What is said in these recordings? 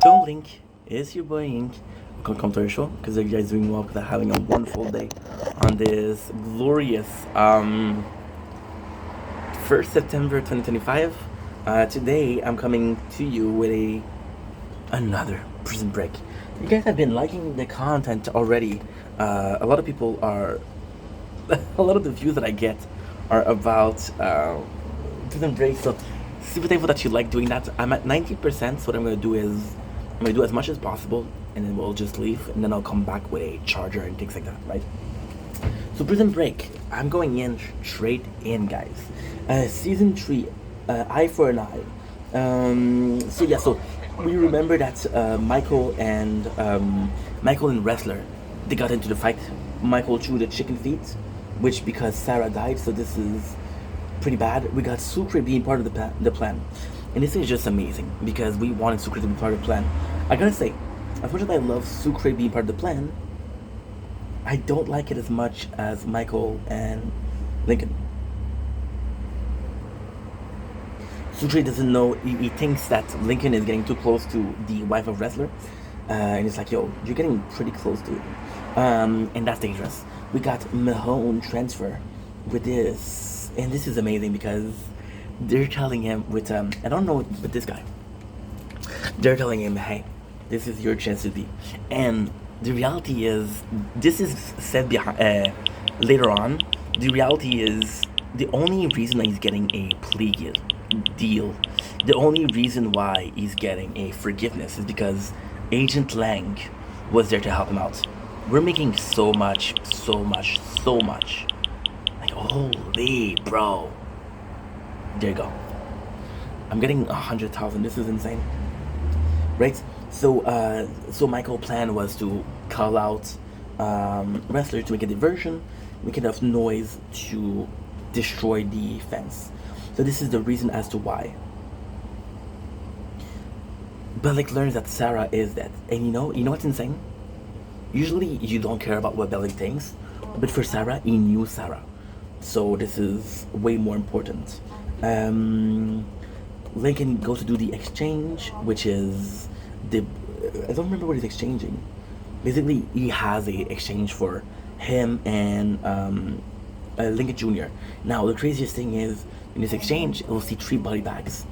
Don't Link, it's your boy Ink. Welcome to our show, because you guys doing well, because I'm having a wonderful day on this glorious 1st September 2025. Today I'm coming to you with another prison break. You guys have been liking the content already. A lot of people are, a lot of the views that I get are about prison break. So super thankful that you like doing that. I'm at 90%, so what I'm gonna do is I'm gonna do as much as possible, and then we'll just leave, and then I'll come back with a charger and things like that, right? So Prison Break, I'm going in straight in, guys. Season 3, Eye for an Eye. So we remember that Michael and Wrestler, they got into the fight. Michael threw the chicken feet, which because Sarah died, so this is pretty bad. We got Sucre being part of the plan. And this is just amazing, because we wanted Sucre to be part of the plan. I gotta say, as much as I love Sucre being part of the plan, I don't like it as much as Michael and Lincoln. Sucre doesn't know, he thinks that Lincoln is getting too close to the wife of Wrestler. And it's like, yo, you're getting pretty close to it. And that's dangerous. We got Mahone transfer with this. And this is amazing because they're telling him with, I don't know with this guy. They're telling him, hey, this is your chance to be. And the reality is, this is said behind, later on. The reality is, the only reason that he's getting a plea deal, the only reason why he's getting a forgiveness is because Agent Lang was there to help him out. We're making so much. Like, holy bro. There you go. I'm getting 100,000. This is insane, right? So Michael's plan was to call out Wrestler to make a diversion, make enough noise to destroy the fence. So this is the reason as to why. Bellic learns that Sarah is dead, and you know what's insane? Usually you don't care about what Bellic thinks, but for Sarah, he knew Sarah, so this is way more important. Lincoln goes to do the exchange, which is I don't remember what he's exchanging. Basically, he has a exchange for him and Lincoln Jr. Now, the craziest thing is, in this exchange, we'll see 3 body bags.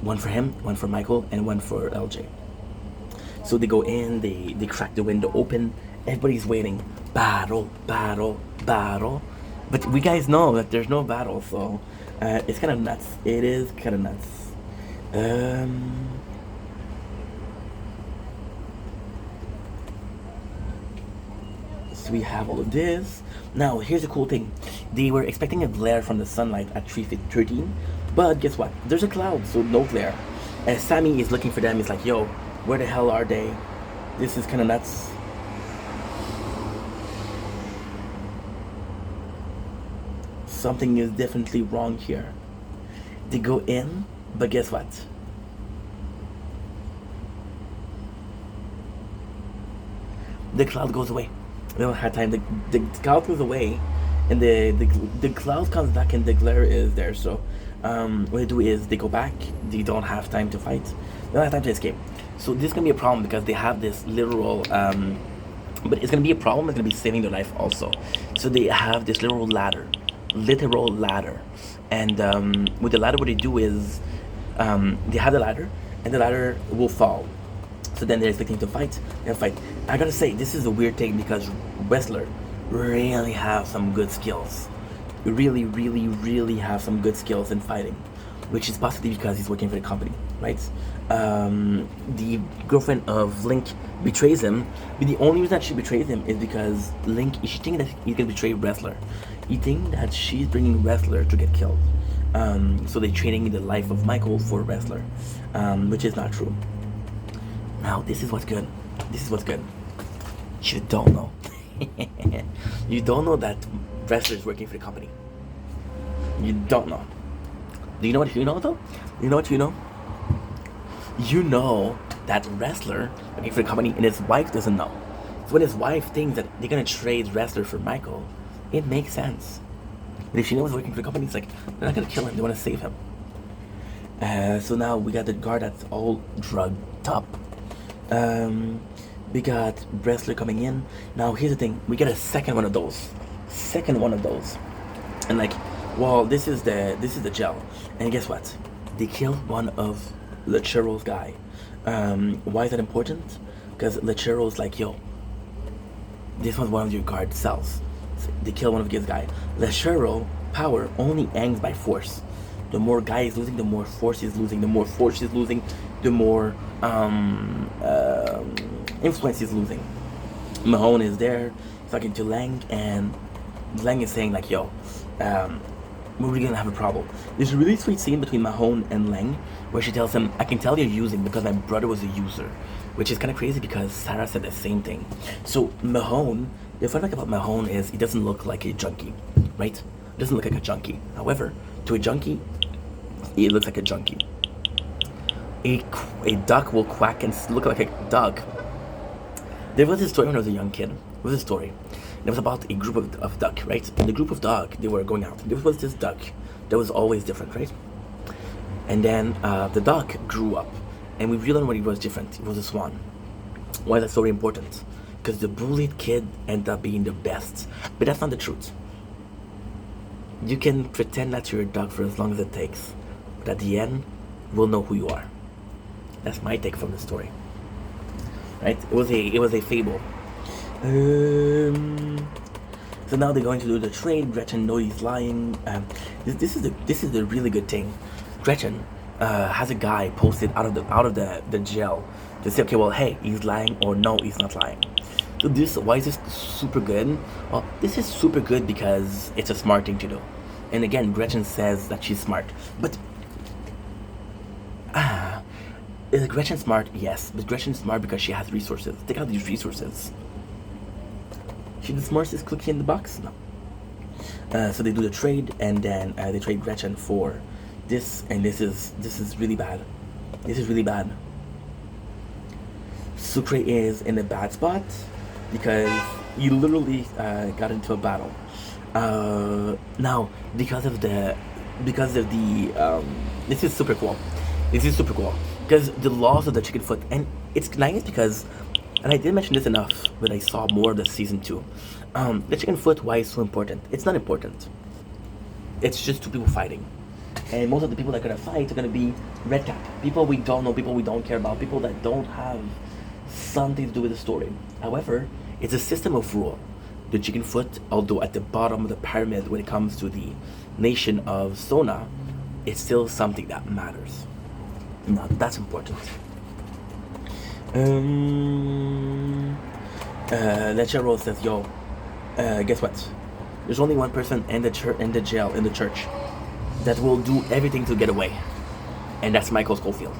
One for him, one for Michael, and one for LJ. So they go in, they crack the window open, everybody's waiting. Battle. But we guys know that there's no battle, so it's kind of nuts. It is kind of nuts. So we have all of this. Now, here's the cool thing. They were expecting a glare from the sunlight at 3:13, but guess what? There's a cloud, so no glare. Sammy is looking for them. He's like, yo, where the hell are they? This is kind of nuts. Something is definitely wrong here. They go in, but guess what? The cloud goes away. They don't have time. The cloud goes away, and the cloud comes back, and the glare is there. So what they do is they go back. They don't have time to fight. They don't have time to escape. So this is gonna be a problem, because they have this literal but it's gonna be a problem. It's gonna be saving their life also. So they have this literal ladder, and with the ladder, what they do is they have the ladder, and the ladder will fall. So then they're expecting to fight. They'll fight. I gotta say, this is a weird thing, because Wrestler really have some good skills. Really have some good skills in fighting, which is possibly because he's working for the company, right? The girlfriend of Link betrays him, but the only reason that she betrays him is because she thinks that he's gonna betray Wrestler. He thinks that she's bringing Wrestler to get killed. So they're trading the life of Michael for Wrestler, which is not true. Now, this is what's good. You don't know. You don't know that Wrestler is working for the company. You don't know. Do you know what you know, though? You know what you know? You know that Wrestler working for the company, and his wife doesn't know. So when his wife thinks that they're gonna trade Wrestler for Michael, it makes sense. But if she knows he's working for the company, it's like, they're not gonna kill him, they wanna save him. So now we got the guard that's all drugged up. Um, we got wrestler coming in. Now here's the thing: we get a second one of those, and like, well, this is the gel, and guess what? They killed one of Lechero's guy. Why is that important? Because Lechero's like, yo, this one's one of your guard cells. So they kill one of his guy. Lechero power only ends by force. The more guy is losing, the more force he's losing. The more force he's losing, the more influence he's losing. Mahone is there talking to Lang, and Lang is saying like, "Yo, we're really gonna have a problem." There's a really sweet scene between Mahone and Lang where she tells him, "I can tell you're using because my brother was a user," which is kind of crazy because Sarah said the same thing. So Mahone, the fun fact about Mahone is he doesn't look like a junkie, right? He doesn't look like a junkie. However, to a junkie, he looks like a junkie. A duck will quack and look like a duck. There was a story when I was a young kid. It was a story. It was about a group of duck, right? And the group of duck, they were going out. There was this duck that was always different, right? And then the duck grew up, and we realized when he was different. It was a swan. Why is that story important? Because the bullied kid ended up being the best. But that's not the truth. You can pretend that you're a duck for as long as it takes. But at the end, we'll know who you are. That's my take from the story. Right? It was a fable. So now they're going to do the trade. Gretchen knows he's lying. This is the really good thing. Gretchen has a guy posted out of the jail to say, okay, well, hey, he's lying, or no, he's not lying. So why is this super good? Well, this is super good because it's a smart thing to do. And again, Gretchen says that she's smart, but is Gretchen smart? Yes, but Gretchen's smart because she has resources. Take out these resources. She the smartest cookie in the box? No. So they do the trade, and then they trade Gretchen for this, and this is really bad. This is really bad. Sucre is in a bad spot because you literally got into a battle. Now because of the this is super cool. This is super cool because the laws of the chicken foot, and it's nice because, and I didn't mention this enough, but I saw more of the season 2. The chicken foot, why is so important? It's not important. It's just two people fighting, and most of the people that are gonna fight are gonna be red cap, people we don't know, people we don't care about, people that don't have something to do with the story. However, it's a system of rule. The chicken foot, although at the bottom of the pyramid when it comes to the nation of Sona, it's still something that matters. Now that's important. Lechero says, "Yo, guess what? There's only one person in the church, that will do everything to get away, and that's Michael Schofield."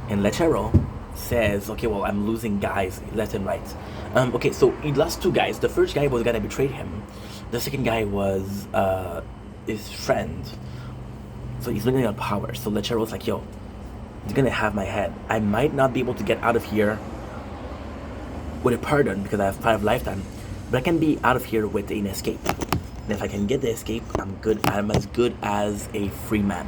And Lechero says, "Okay, well, I'm losing guys left and right." Okay, so he lost 2 guys. The first guy was the guy that betrayed him. The second guy was his friend. So he's losing on power. So Lechero's like, "Yo, you're gonna have my head. I might not be able to get out of here with a pardon because I have 5 lifetime, but I can be out of here with an escape. And if I can get the escape, I'm good. I'm as good as a free man."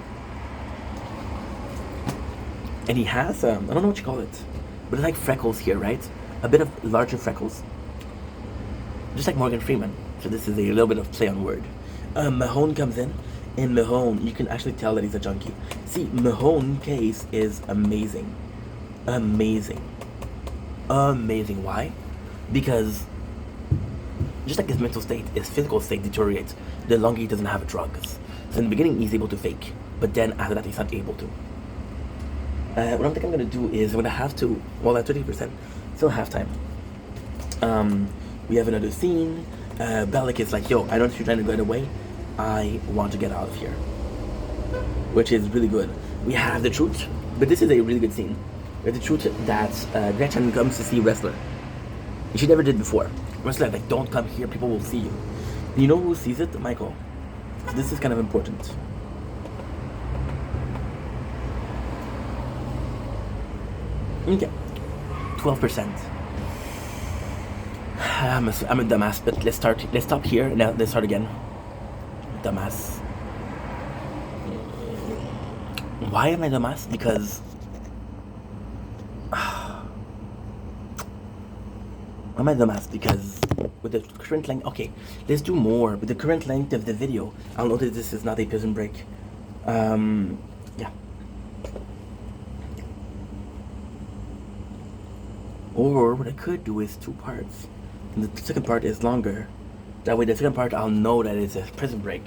And he has I don't know what you call it, but it's like freckles here, right? A bit of larger freckles, just like Morgan Freeman. So this is a little bit of play on word. Mahone comes in. In Mahone, you can actually tell that he's a junkie. See, Mahone case is amazing. Amazing. Why? Because just like his mental state, his physical state deteriorates the longer he doesn't have drugs. So in the beginning, he's able to fake, but then after that, he's not able to. What I'm thinking I'm gonna do is I'm gonna have to, well, at 30%, still halftime. We have another scene. Bellic is like, "Yo, I know that you're trying to get away. I want to get out of here," which is really good. We have the truth, but this is a really good scene. We have the truth that Gretchen comes to see Wrestler. She never did before. Wrestler like, "Don't come here, people will see you." And you know who sees it? Michael. So this is kind of important. Okay, 12%. I'm a dumbass, but let's stop here. Now let's start again. Dumbass. Why am I dumbass? Because am I dumbass? Because with the current length, okay, let's do more. With the current length of the video, I'll notice this is not a prison break. Yeah. Or what I could do is 2 parts. And the second part is longer. That way the second part I'll know that it's a prison break.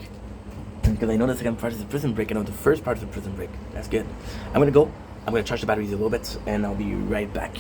And because I know the second part is a prison break, I know the first part is a prison break. That's good. I'm gonna go. I'm gonna charge the batteries a little bit and I'll be right back.